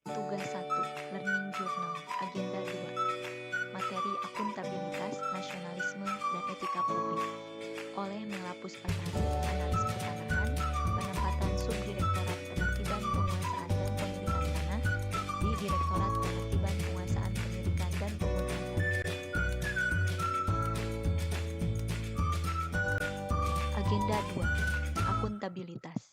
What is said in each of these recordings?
Tugas 1, Learning Journal, Agenda 2, Materi Akuntabilitas, Nasionalisme, dan Etika Publik, oleh Mela Puspasari, Analis Pertanahan, Penempatan Subdirektorat Penertiban Penguasaan dan Pemilikan Tanah di Direktorat Penertiban Penguasaan Pemilikan dan Penggunaan Tanah. Agenda 2, Akuntabilitas.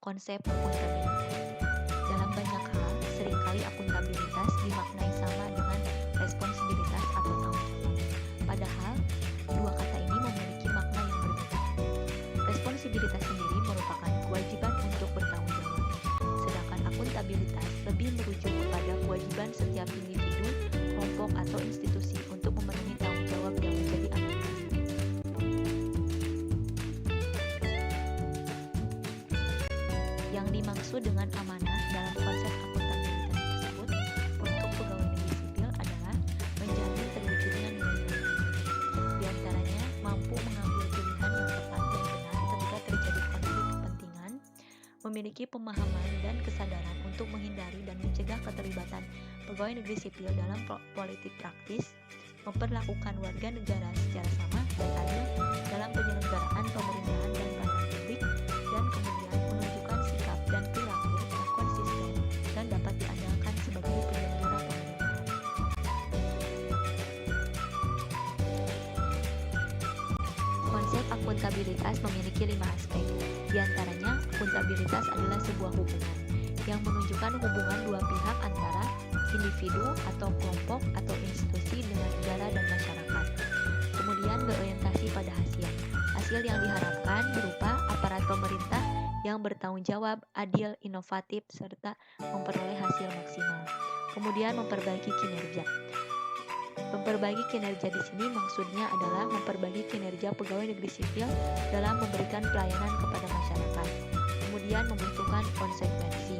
Konsep akuntabilitas. Dalam banyak hal, seringkali akuntabilitas dimaknai sama dengan responsibilitas atau tanggung jawab. Padahal, dua kata ini memiliki makna yang berbeda. Responsibilitas sendiri merupakan kewajiban untuk bertanggung jawab, sedangkan akuntabilitas lebih merujuk kepada kewajiban setiap individu, kelompok, atau institusi untuk memenuhi tanggung jawab yang menjadi amanah. Yang dimaksud dengan amanah dalam konsep akuntabilitas tersebut untuk pegawai negeri sipil adalah menjamin terwujudnya nilai-nilai. Di antaranya, mampu mengambil pilihan yang tepat dan benar ketika terjadi konflik kepentingan, memiliki pemahaman dan kesadaran untuk menghindari dan mencegah keterlibatan pegawai negeri sipil dalam politik praktis, memperlakukan warga negara secara sama dan adil dalam penyelenggaraan pemerintahan dan pelayanan publik, dan kemudian menunjukkan sikap dan perilaku yang konsisten dan dapat diandalkan sebagai penyelenggara pemerintahan. Konsep akuntabilitas memiliki 5 aspek. Di antaranya, akuntabilitas adalah sebuah hubungan yang menunjukkan hubungan dua pihak antara individu atau kelompok atau institusi dengan negara dan masyarakat. Kemudian berorientasi pada hasil. Hasil yang diharapkan berupa aparat pemerintah yang bertanggung jawab, adil, inovatif, serta memperoleh hasil maksimal. Kemudian memperbaiki kinerja. Memperbaiki kinerja di sini maksudnya adalah memperbaiki kinerja pegawai negeri sipil dalam memberikan pelayanan kepada masyarakat. Kemudian membutuhkan konsekuensi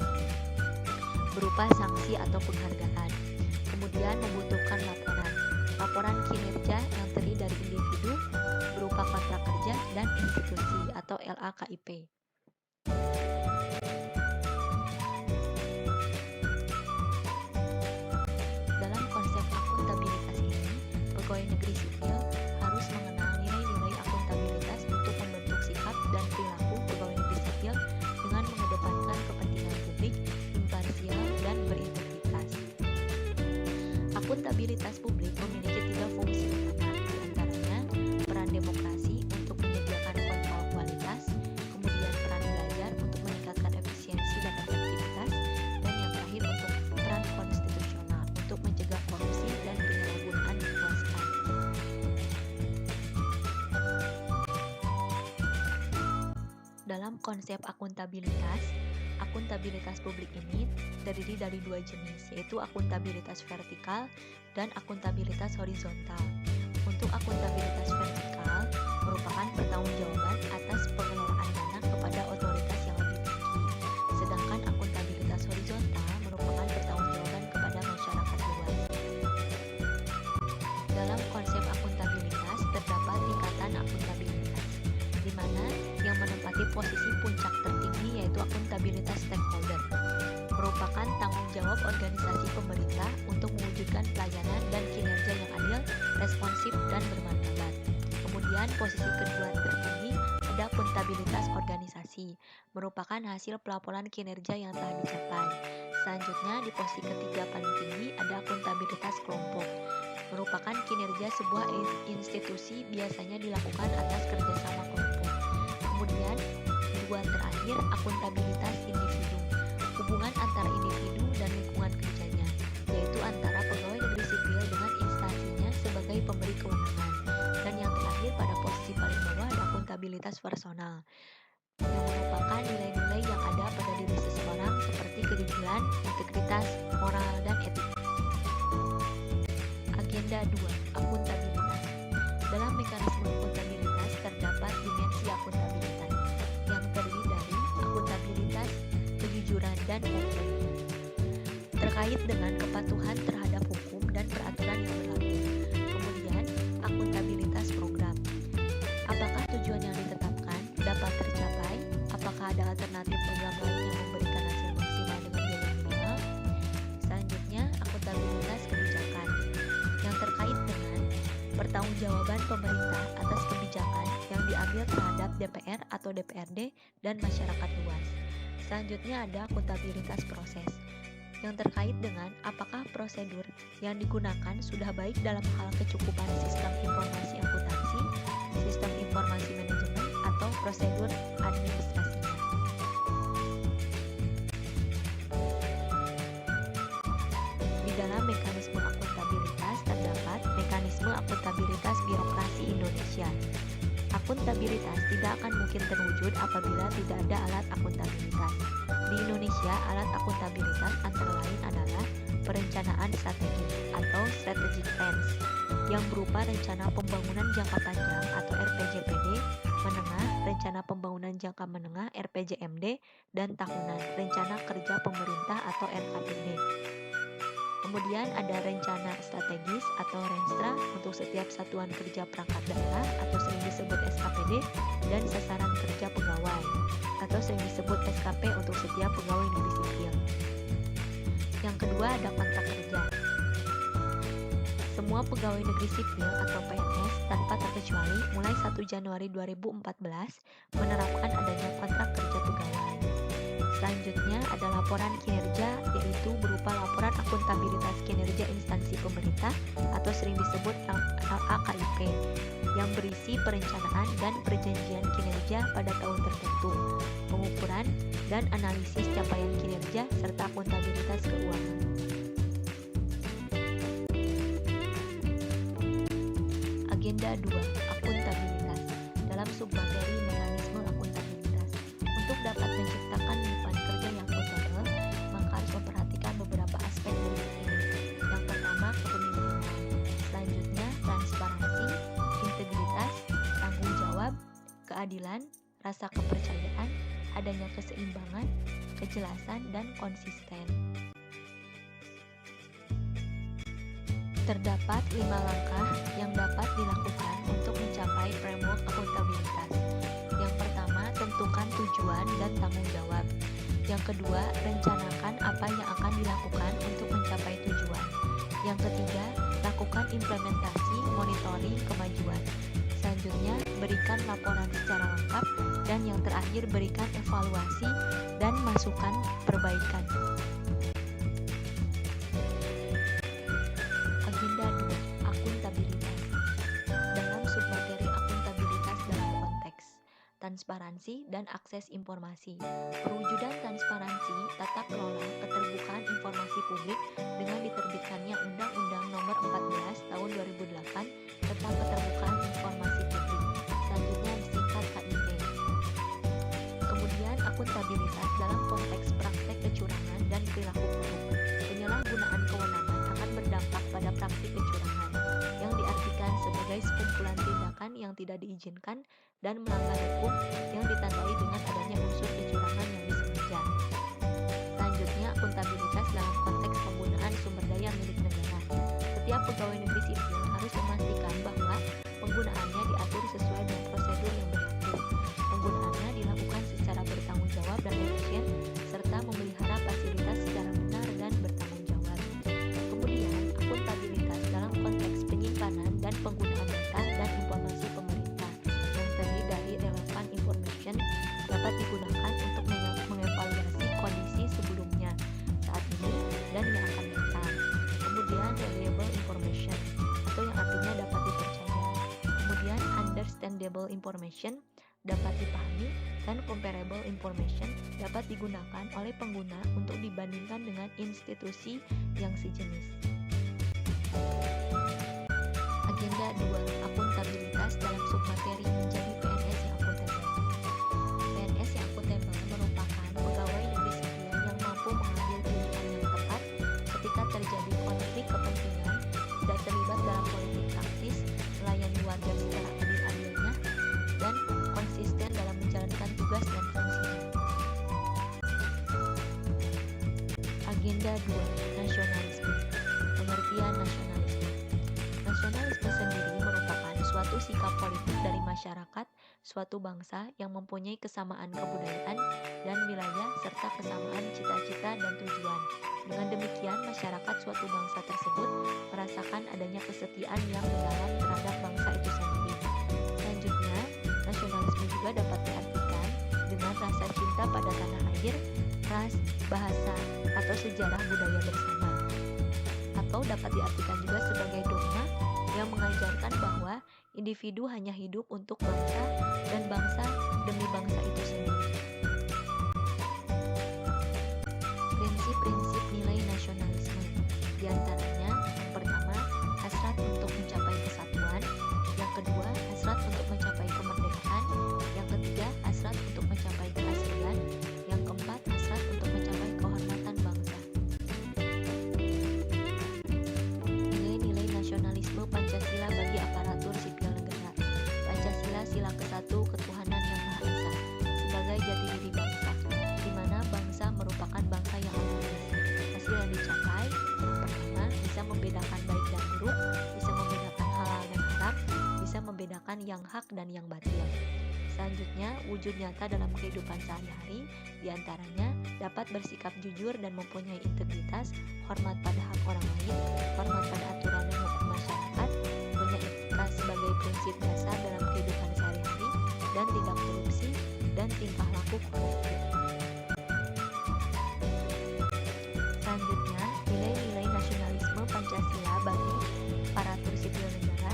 berupa sanksi atau penghargaan. Kemudian membutuhkan laporan kinerja yang terdiri dari individu berupa kontrak kerja dan institusi atau LAKIP. Dalam konsep akuntabilitas ini, pegawai negeri sipil harus mengenal nilai-nilai akuntabilitas untuk membentuk sikap dan perilaku pegawai negeri sipil dengan mengedepankan kepentingan publik, imparsial, dan berintegritas. Akuntabilitas publik memiliki 3 fungsi utama, di antaranya peran demokrasi untuk menyediakan kontrol kualitas, kemudian peran belajar untuk meningkatkan efisiensi dan efektivitas, dan yang terakhir untuk peran konstitusional untuk mencegah korupsi dan penyalahgunaan kekuasaan. Dalam konsep akuntabilitas publik ini terdiri dari 2 jenis, yaitu akuntabilitas vertikal dan akuntabilitas horizontal. Untuk akuntabilitas vertikal merupakan pertanggungjawaban atas pengelolaan dana kepada otoritas yang lebih tinggi, sedangkan akuntabilitas horizontal merupakan pertanggungjawaban kepada masyarakat luas. Dalam konsep akuntabilitas terdapat tingkatan akuntabilitas, di mana yang menempati posisi puncak tertinggi yaitu akuntabilitas stakeholder, merupakan tanggung jawab organisasi pemerintah untuk mewujudkan pelayanan dan kinerja yang adil, responsif, dan bermartabat. Kemudian posisi kedua tertinggi ada akuntabilitas organisasi, merupakan hasil pelaporan kinerja yang telah dicapai. Selanjutnya di posisi ketiga paling tinggi ada akuntabilitas kelompok, merupakan kinerja sebuah institusi biasanya dilakukan atas kerjasama kelompok. Kemudian dua terakhir akuntabilitas individu, hubungan antara individu dan lingkungan kerjanya, yaitu antara pegawai negeri sipil dengan instansinya sebagai pemberi kewenangan. Dan yang terakhir pada posisi paling bawah ada akuntabilitas personal, yang merupakan nilai-nilai yang ada pada diri seseorang seperti kejujuran, integritas, moral, dan etika. Agenda 2, akuntabilitas. Dalam mekanisme akuntabilitas terdapat dimensi akuntabilitas yang terdiri dari akuntabilitas, kejujuran, dan hukum, terkait dengan kepatuhan terhadap hukum dan peraturan yang berlaku. Kemudian, akuntabilitas program. Apakah tujuan yang ditetapkan dapat tercapai? Apakah ada alternatif program lain yang memberikan hasil maksimal dengan biaya minimal? pertanggungjawaban pemerintah atas kebijakan yang diambil terhadap DPR atau DPRD dan masyarakat luas. Selanjutnya ada akuntabilitas proses, yang terkait dengan apakah prosedur yang digunakan sudah baik dalam hal kecukupan sistem informasi akuntansi, sistem informasi manajemen, atau prosedur administrasinya. Di dalam mekanisme akuntabilitas terdapat mekanisme akuntabilitas birokrasi Indonesia. Akuntabilitas tidak akan mungkin terwujud apabila tidak ada alat akuntabilitas. Di Indonesia, alat akuntabilitas antara lain adalah perencanaan strategi atau strategic plans yang berupa rencana pembangunan jangka panjang atau RPJPD, menengah, rencana pembangunan jangka menengah RPJMD, dan tahunan, rencana kerja pemerintah atau RKPD. Kemudian ada rencana strategis atau Renstra untuk setiap satuan kerja perangkat daerah atau sering disebut SKPD, dan sasaran kerja pegawai atau sering disebut SKP untuk setiap pegawai negeri sipil. Yang kedua ada kontrak kerja. Semua pegawai negeri sipil atau PNS tanpa terkecuali mulai 1 Januari 2014 menerapkan adanya kontrak kerja pegawai. Selanjutnya ada laporan kinerja, yaitu berupa laporan akuntabilitas kinerja instansi pemerintah atau sering disebut LAKIP, yang berisi perencanaan dan perjanjian kinerja pada tahun tertentu, pengukuran dan analisis capaian kinerja, serta akuntabilitas keuangan. Agenda 2. Akuntabilitas dalam submateri mekanisme akuntabilitas. Untuk dapat menciptakan lingkungan kerja yang akuntabel, maka harus memperhatikan beberapa aspek berikut ini. Yang pertama, kepemimpinan. Selanjutnya, transparansi, integritas, tanggung jawab, keadilan, rasa kepercayaan, adanya keseimbangan, kejelasan, dan konsisten. Terdapat 5 langkah yang dapat dilakukan untuk mencapai framework akuntabilitas. Yang pertama, tentukan tujuan dan tanggung jawab. Yang kedua, rencanakan apa yang akan dilakukan untuk mencapai tujuan. Yang ketiga, lakukan implementasi monitoring kemajuan. Selanjutnya, berikan laporan secara lengkap. Dan yang terakhir, berikan evaluasi dan masukan perbaikan. Agenda 2. Akuntabilitas dalam submateri akuntabilitas dalam konteks transparansi dan akses informasi. Perwujudan transparansi, tata kelola, keterbukaan informasi publik dengan diterbitkannya Undang-Undang Nomor 14 Tahun 2008 tentang keterbukaan informasi publik. Selanjutnya disingkat KIP. Kemudian akuntabilitas dalam konteks praktek kecurangan dan perilaku buruk. Penyalahgunaan kewenangan akan berdampak pada praktik kecurangan, yang diartikan sebagai sekumpulan tindakan yang tidak diizinkan dan melanggar hukum yang ditandai dengan adanya unsur kecurangan yang disengaja. Selanjutnya, akuntabilitas dalam konteks penggunaan sumber daya milik negara. Setiap pegawai negeri sipil harus memastikan bahwa penggunaannya diatur sesuai dengan prosedur yang berlaku. Penggunaannya dilakukan secara bertanggung jawab dan efisien, serta memelihara fasilitas secara benar dan bertanggung jawab. Kemudian, akuntabilitas dalam konteks penyimpanan dan penggunaan data dan informasi pemerintah yang terdiri dari relevant information dapat digunakan untuk mengevaluasi kondisi sebelumnya, saat ini, dan yang akan datang. Kemudian, reliable information atau yang artinya dapat dipercaya. Kemudian, understandable information dapat dipahami, dan comparable information dapat digunakan oleh pengguna untuk dibandingkan dengan institusi yang sejenis. Agenda 2. Akuntabilitas dalam submateri menjadi PNS yang akuntabel. PNS yang akuntabel merupakan pegawai negeri sipil yang mampu mengambil pilihan yang tepat ketika terjadi konflik kepentingan, tidak terlibat dalam politik praktis, melayani warga secara adil-adilnya, dan konsisten dalam menjalankan tugas dan fungsinya. Agenda 2. Nasionalisme. Pengertian nasionalisme. Nasionalisme sendiri merupakan suatu sikap politik dari masyarakat suatu bangsa yang mempunyai kesamaan kebudayaan dan wilayah serta kesamaan cita-cita dan tujuan. Dengan demikian, masyarakat suatu bangsa tersebut merasakan adanya kesetiaan yang mendalam terhadap bangsa itu cinta pada tanah air, ras, bahasa, atau sejarah budaya bersama. Atau dapat diartikan juga sebagai dogma yang mengajarkan bahwa individu hanya hidup untuk bangsa dan bangsa demi bangsa itu sendiri. Prinsip-prinsip nilai nasionalisme, di antaranya yang pertama, hasrat untuk mencapai kesatuan, yang kedua, hasrat untuk mencapai kemerdekaan, yang ketiga, hasrat untuk mencapai keaslian, yang keempat, hasrat untuk mencapai kehormatan bangsa. Nilai-nilai nasionalisme Pancasila bagi aparatur sipil negara. Pancasila sila ke-1 ketuhanan yang Maha Esa sebagai jati diri bangsa, di mana bangsa merupakan bangsa yang harmonis. Hasil yang dicapai, pertama, bisa membedakan baik dan buruk, bisa membedakan halal dan haram, bisa membedakan yang hak dan yang batil. Selanjutnya, wujud nyata dalam kehidupan sehari-hari, diantaranya dapat bersikap jujur dan mempunyai integritas, hormat pada hak orang lain, hormat pada aturan dan hukum masyarakat, punya etika sebagai prinsip dasar dalam kehidupan sehari-hari, dan tidak korupsi, dan tingkah laku kooperatif. Selanjutnya, nilai-nilai nasionalisme Pancasila bagi aparatur sipil negara.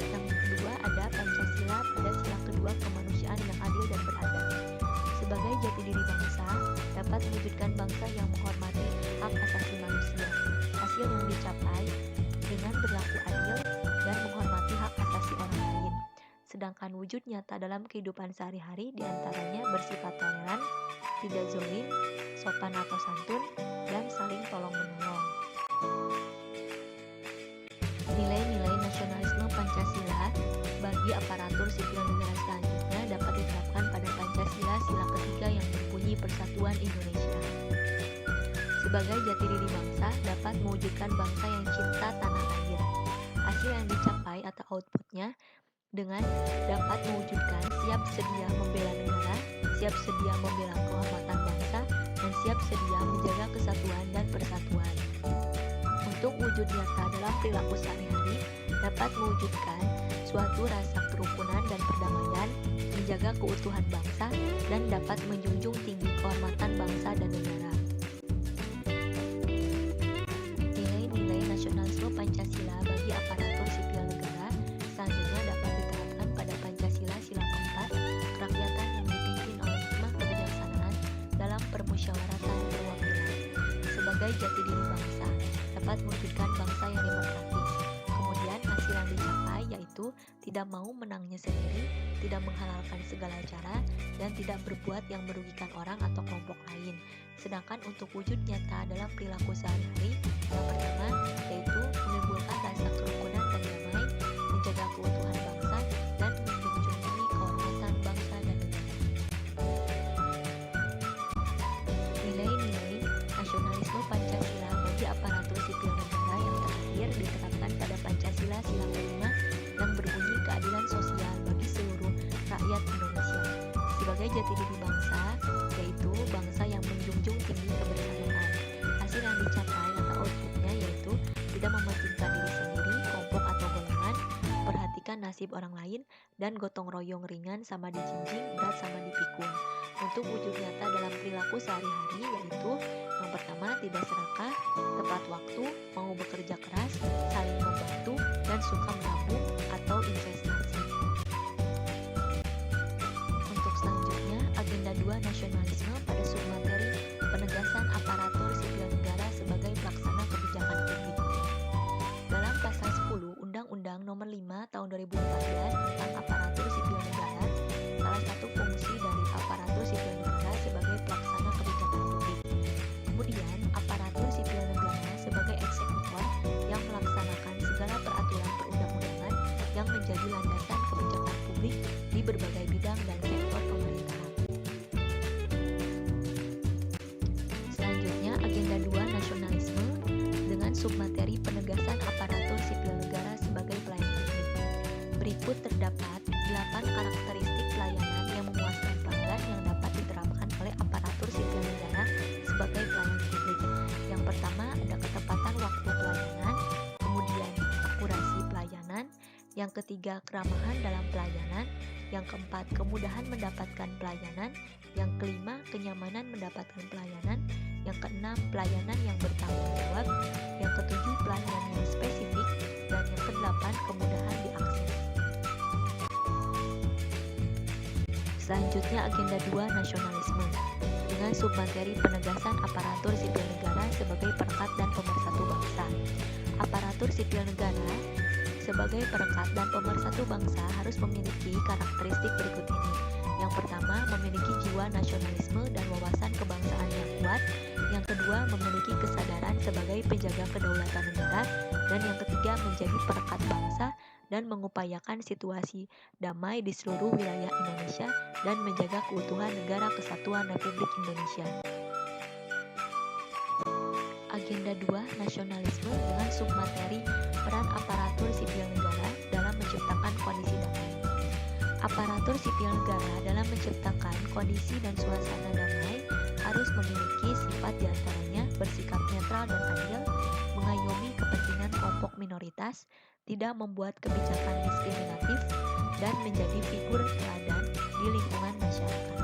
Yang kedua ada Pancasila pada sila kedua kemanusiaan yang adil dan beradab. Sebagai jati diri bangsa, dapat mewujudkan bangsa yang menghormati hak asasi manusia. Hasil yang dicapai dengan berlaku adil dan menghormati hak asasi orang lain. Sedangkan wujud nyata dalam kehidupan sehari-hari diantaranya bersifat toleran, tidak zalim, sopan atau santun, dan saling tolong-menolong. Nilai-nilai nasionalisme Pancasila bagi aparatur sipil negara selanjutnya dapat diterapkan pada Pancasila sila ketiga yang berbunyi Persatuan Indonesia. Sebagai jati diri bangsa dapat mewujudkan bangsa yang cinta tanah air. Hasil yang dicapai atau outputnya dengan dapat mewujudkan siap sedia membela negara, siap sedia membela kehormatan bangsa, dan siap sedia menjaga kesatuan dan persatuan. Untuk wujud nyata dalam perilaku sehari-hari dapat mewujudkan suatu rasa kerukunan dan perdamaian, menjaga keutuhan bangsa, dan dapat menjunjung tinggi kehormatan bangsa dan negara. Nilai-nilai nasionalisme Pancasila bagi aparatur sipil negara selanjutnya dapat diterapkan pada Pancasila sila keempat, kerakyatan yang dipimpin oleh hikmah kebijaksanaan dalam permusyawaratan perwakilan. Sebagai jati diri bangsa, dapat mewujudkan bangsa yang demokratis. Kemudian hasil yang dicapai yaitu tidak mau menangnya sendiri, tidak menghalalkan segala cara, dan tidak berbuat yang merugikan orang atau kelompok lain. Sedangkan untuk wujud nyata dalam perilaku sehari-hari, yang pertama yaitu menimbulkan rasa kerukunan dan damai, menjaga keutuhan bangsa, dan menjunjung tinggi kehormatan bangsa dan negara. Nilai-nilai nasionalisme Pancasila bagi aparatur sipil negara yang terakhir diterapkan pada Pancasila sila kelima yang berbunyi keadilan sosial bagi seluruh rakyat Indonesia. Sebagai jati diri bangsa, yaitu bangsa yang menjunjung tinggi kebersamaan. Hasil yang dicapai atau outputnya yaitu tidak mementingkan diri sendiri, kelompok atau golongan, perhatikan nasib orang lain, dan gotong royong ringan sama dijinjing, berat sama dipikul. Untuk wujud nyata dalam perilaku sehari-hari yaitu yang pertama tidak serakah, tepat waktu, mau bekerja keras, saling membantu, dan suka menabung atau investasi. Untuk selanjutnya, agenda 2 nasionalisme pada submateri penegasan aparatur sipil negara sebagai pelaksana kebijakan publik. Dalam pasal 10 Undang-Undang Nomor 5 Tahun 2014 tentang aparatur sipil negara, salah satu fungsi dari aparatur sipil negara sebagai pelaksana kebijakan publik. Kemudian, aparatur sipil negara sebagai eksekutor yang melaksanakan segala peraturan perundang-undangan yang menjadi landasan kebijakan publik di berbagai bidang dan sektor pemerintahan. Selanjutnya, agenda 2 nasionalisme dengan submateri penegasan aparatur sipil negara sebagai pelayan publik. Berikut terdapat 8 karakteristik pelayanan yang memuaskan pelanggan yang dapat diterapkan oleh aparatur sipil negara sebagai pelayan publik. Yang pertama ada ketepatan waktu pelayanan, kemudian akurasi pelayanan, Yang ketiga, keramahan dalam pelayanan. Yang keempat, kemudahan mendapatkan pelayanan. Yang kelima, kenyamanan mendapatkan pelayanan. Yang keenam, pelayanan yang bertanggung jawab. Yang ketujuh, pelayanan yang spesifik. Dan yang kedelapan, kemudahan diakses. Selanjutnya, agenda 2, nasionalisme. Dengan submateri penegasan aparatur sipil negara sebagai perekat dan pemersatu bangsa. Aparatur sipil negara sebagai perekat dan pemersatu bangsa harus memiliki karakteristik berikut ini. Yang pertama, memiliki jiwa nasionalisme dan wawasan kebangsaan yang kuat. Yang kedua, memiliki kesadaran sebagai penjaga kedaulatan negara. Dan yang ketiga, menjadi perekat bangsa dan mengupayakan situasi damai di seluruh wilayah Indonesia dan menjaga keutuhan Negara Kesatuan Republik Indonesia. Agenda 2, nasionalisme dengan submateri peran aparatur sipil negara dalam menciptakan kondisi damai. Aparatur sipil negara dalam menciptakan kondisi dan suasana damai harus memiliki sifat diantaranya bersikap netral dan adil, mengayomi kepentingan kelompok minoritas, tidak membuat kebijakan diskriminatif, dan menjadi figur teladan di lingkungan masyarakat.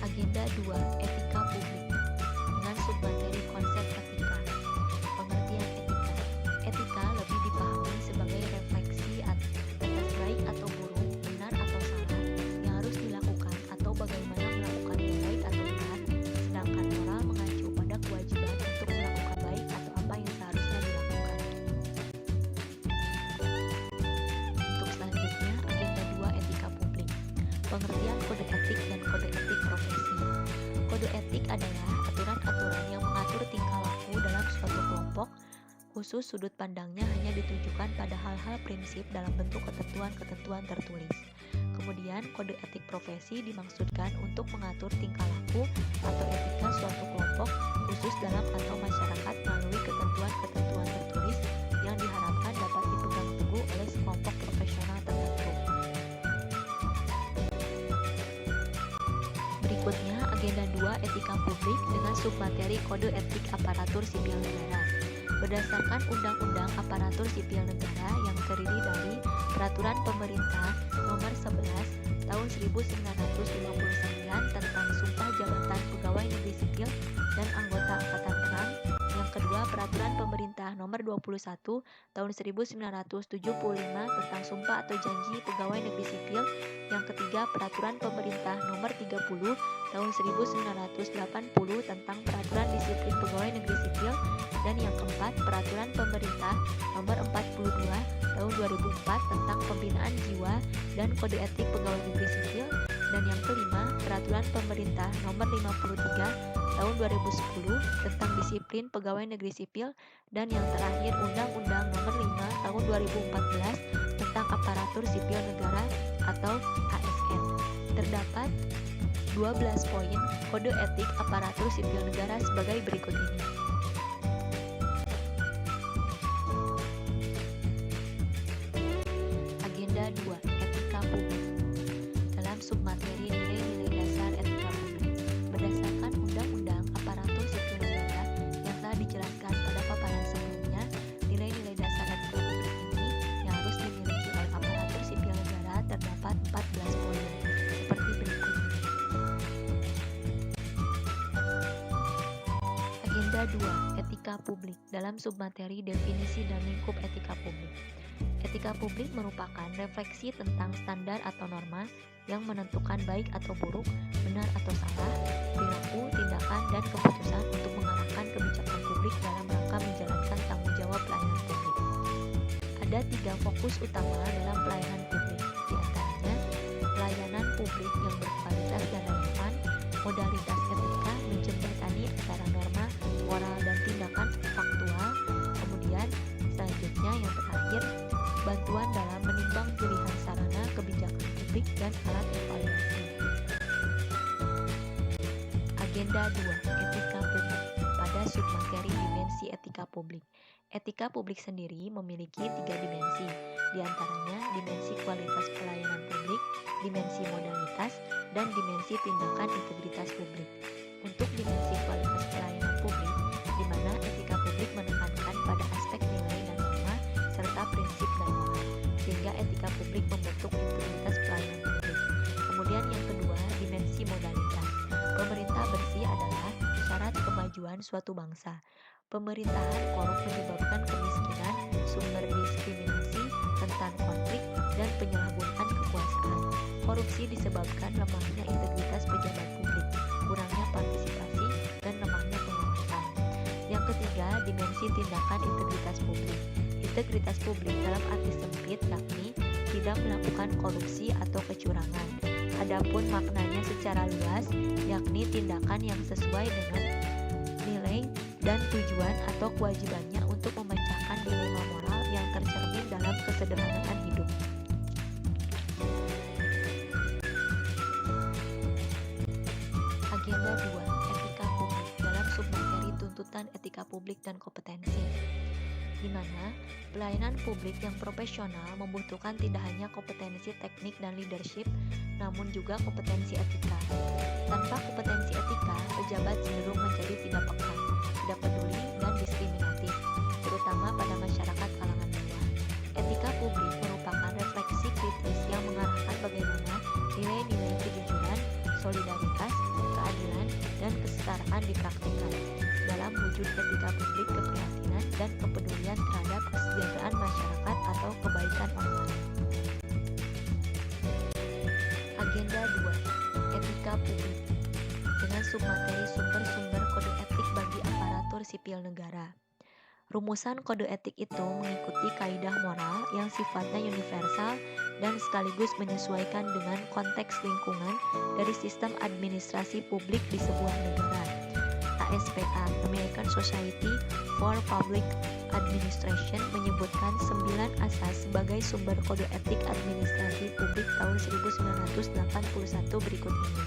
Agenda 2, etika publik dengan submateri konsep etika. Pengertian etika. Etika lebih dipahami sebagai refleksi atas baik atau buruk, benar atau salah yang harus dilakukan atau bagaimana melakukan yang baik atau benar, sedangkan moral mengacu pada kewajiban untuk melakukan baik atau apa yang seharusnya dilakukan. Untuk selanjutnya, agenda 2, etika publik. Pengertian kode etik dan kode etik profesi. Kode etik adalah aturan-aturan yang mengatur tingkah laku dalam suatu kelompok, khusus sudut pandangnya hanya ditujukan pada hal-hal prinsip dalam bentuk ketentuan-ketentuan tertulis. Kemudian, kode etik profesi dimaksudkan untuk mengatur tingkah laku atau etika suatu kelompok, khusus dalam atau masyarakat melalui ketentuan-ketentuan tertulis yang diharapkan dapat dipegang teguh oleh sekelompok profesional tertentu. Berikutnya, agenda 2, etika publik dengan submateri kode etik aparatur sipil negara. Berdasarkan Undang-Undang Aparatur Sipil Negara yang terdiri dari Peraturan Pemerintah Nomor 11 Tahun 1959 tentang Sumpah Jabatan Pegawai Negeri Sipil dan Anggota Angkatan Perang. Yang kedua, Peraturan Pemerintah Nomor 21 Tahun 1975 tentang Sumpah atau Janji Pegawai Negeri Sipil. Yang ketiga, Peraturan Pemerintah Nomor 30 Tahun 1980 tentang Peraturan Disiplin Pegawai Negeri Sipil. Dan yang keempat, Peraturan Pemerintah Nomor 42 Tahun 2004 tentang Pembinaan Jiwa dan Kode Etik Pegawai Negeri Sipil. Dan yang kelima, Peraturan Pemerintah Nomor 53 Tahun 2010 tentang Disiplin Pegawai Negeri Sipil. Dan yang terakhir, Undang-Undang Nomor 5 Tahun 2014 tentang Aparatur Sipil Negara atau ASN. Terdapat 12 poin kode etik aparatur sipil negara sebagai berikut ini. Agenda 2, etika publik. Dalam submateri nilai-nilai dasar etika publik, berdasarkan Undang-Undang Aparatur Sipil Negara yang telah dijelaskan pada paparan sebelumnya, nilai-nilai dasar etika publik ini yang harus dimiliki oleh aparatur sipil negara terdapat 14 poin, seperti berikut. Agenda 2, etika publik dalam submateri definisi dan lingkup etika publik. Etika publik merupakan refleksi tentang standar atau norma yang menentukan baik atau buruk, benar atau salah, perilaku, tindakan, dan keputusan untuk mengarahkan kebijakan publik dalam rangka menjalankan tanggung jawab pelayanan publik. Ada 3 fokus utama dalam pelayanan publik, di antaranya pelayanan publik yang berkualitas dan relevan, modalitas etika menjembatani antara norma, moral, dan tindakan faktual. Kemudian selanjutnya yang terakhir, bantuan dalam menimbang pilihan sarana kebijakan publik dan alat evaluasi. Agenda 2, etika publik pada submateri dimensi etika publik. Etika publik sendiri memiliki 3 dimensi, di antaranya dimensi kualitas pelayanan publik, dimensi modalitas, dan dimensi tindakan integritas publik. Untuk dimensi kualitas pelayanan publik, di mana etika publik menekankan pada aspek nilai dan norma etika publik membentuk integritas pelayanan publik. Kemudian yang kedua, dimensi modalitas. Pemerintah bersih adalah syarat kemajuan suatu bangsa. Pemerintahan korup menyebabkan kemiskinan, sumber diskriminasi, rentan konflik, dan penyalahgunaan kekuasaan. Korupsi disebabkan lemahnya integritas pejabat publik, kurangnya partisipasi, dan lemahnya pengawasan. Yang ketiga, dimensi tindakan integritas publik. Integritas publik dalam arti sempit yakni tidak melakukan korupsi atau kecurangan. Adapun maknanya secara luas yakni tindakan yang sesuai dengan nilai dan tujuan atau kewajibannya untuk memecahkan dilema moral yang tercermin dalam kesederhanaan hidup. Agenda 2. Etika publik dalam submateri tuntutan etika publik dan kompetensi, di mana pelayanan publik yang profesional membutuhkan tidak hanya kompetensi teknik dan leadership, namun juga kompetensi etika. Tanpa kompetensi etika, pejabat cenderung menjadi tidak peka, tidak peduli, dan diskriminatif, terutama pada masyarakat kalangan bawah. Etika publik merupakan refleksi kritis yang mengarahkan bagaimana nilai-nilai kejujuran, solidaritas, keadilan, dan kesetaraan dipraktikkan. Dalam wujud etika publik keprihatinan dan kepedulian terhadap kesejahteraan masyarakat atau kebaikan orang lain. Agenda 2. Etika publik dengan submateri sumber-sumber kode etik bagi aparatur sipil negara. Rumusan kode etik itu mengikuti kaidah moral yang sifatnya universal dan sekaligus menyesuaikan dengan konteks lingkungan dari sistem administrasi publik di sebuah negara. ASPA, American Society for Public Administration, menyebutkan 9 asas sebagai sumber kode etik administrasi publik tahun 1981 berikut ini.